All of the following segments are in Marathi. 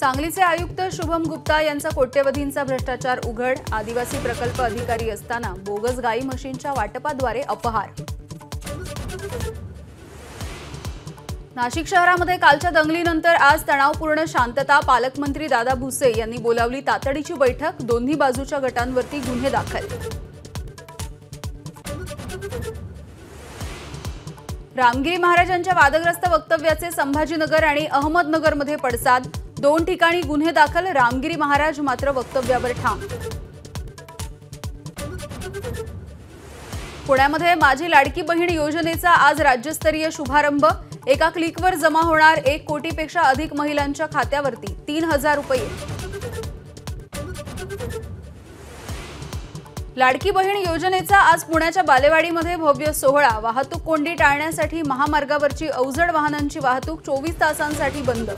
सांगलीचे आयुक्त शुभम गुप्ता यांचा कोट्यवधींचा भ्रष्टाचार उघड। आदिवासी प्रकल्प अधिकारी असताना बोगस गाई म्हशींच्या वाटपाद्वारे अपहार। नाशिक शहरामध्ये कालच्या दंगलीनंतर आज तणावपूर्ण शांतता। पालकमंत्री दादा भुसे यांनी बोलावली तातडीची बैठक। दोन्ही बाजूच्या गटांवरती गुन्हे दाखल। रामगिरी महाराजांच्या वादग्रस्त वक्तव्याचे संभाजीनगर आणि अहमदनगरमध्ये पडसाद। 2 ठिकाणी गुन्हे दाखल। रामगिरी महाराज मात्र वक्तव्यावर ठाम। पुण्यामध्ये माझी लाडकी बहीण योजनेचा आज राज्यस्तरीय शुभारंभ। एका क्लिकवर जमा होणार 1 कोटीपेक्षा अधिक महिलांच्या खात्यावरती 3000 रुपये। लाडकी बहीण योजनेचा आज पुण्याच्या बालेवाडीमध्ये भव्य सोहळा। वाहतूक कोंडी टाळण्यासाठी महामार्गावरची अवजड वाहनांची वाहतूक 24 तासांसाठी बंद।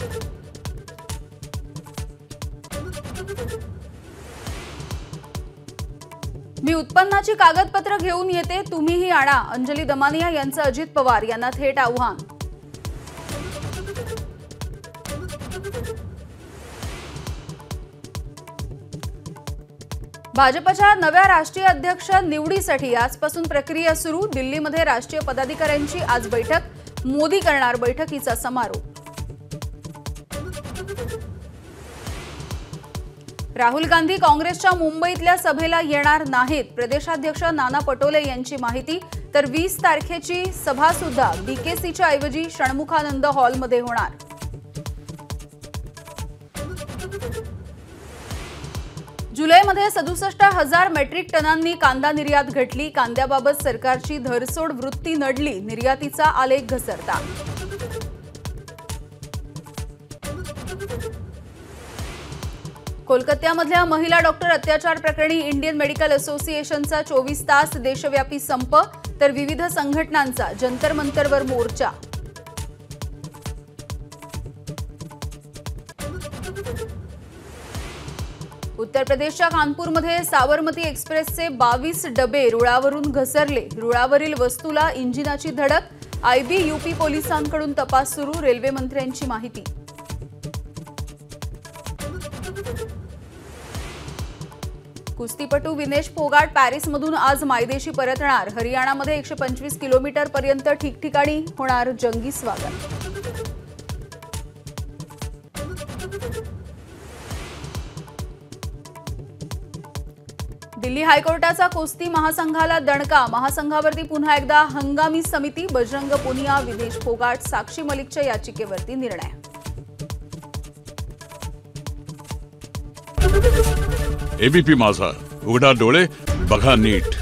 मी उत्पन्नाची कागदपत्र घेऊन येते, तुम्हीही आणा। अंजली दमानिया यांचं अजित पवार यांना थेट आव्हान। भाजपच्या नव्या राष्ट्रीय अध्यक्ष निवडीसाठी आजपासून प्रक्रिया सुरू। दिल्लीमध्ये राष्ट्रीय पदाधिकाऱ्यांची आज बैठक। मोदी करणार बैठकीचा समारोप। राहुल गांधी काँग्रेसच्या मुंबईतल्या सभेला येणार नाहीत। प्रदेशाध्यक्ष नाना पटोले यांची माहिती। तर 20 तारखेची सभा सुद्धा बीकेसीच्या ऐवजी षण्मुखानंद हॉलमध्ये होणार। जुलैमध्ये 67,000 मेट्रिक टनांनी कांदा निर्यात घटली। कांद्याबाबत सरकारची धरसोड वृत्ती नडली। निर्यातीचा आलेख घसरता। कोलकात्यामधल्या महिला डॉक्टर अत्याचार प्रकरणी इंडियन मेडिकल असोसिएशनचा 24 तास देशव्यापी संप। तर विविध संघटनांचा जंतर मंतरवर मोर्चा। उत्तर प्रदेशच्या कानपूरमध्ये साबरमती एक्सप्रेसचे 22 डबे रुळावरून घसरले। रुळावरील वस्तूला इंजिनाची धडक। आयबी यूपी पोलिसांकडून तपास सुरू। रेल्वे मंत्र्यांची माहिती। कुस्तीपटू विनेश फोगाट पॅरिसमधून आज मायदेशी परतणार। हरियाणामध्ये 125 किलोमीटर पर्यंत ठिकठिकाणी होणार जंगी स्वागत। दिल्ली हायकोर्टाचा कुस्ती महासंघाला दणका। महासंघावरती पुन्हा एकदा हंगामी समिती। बजरंग पुनिया, विनेश फोगाट, साक्षी मलिकच्या याचिकेवरती निर्णय। एबीपी माझा, उघडा डोळे बघा नीट।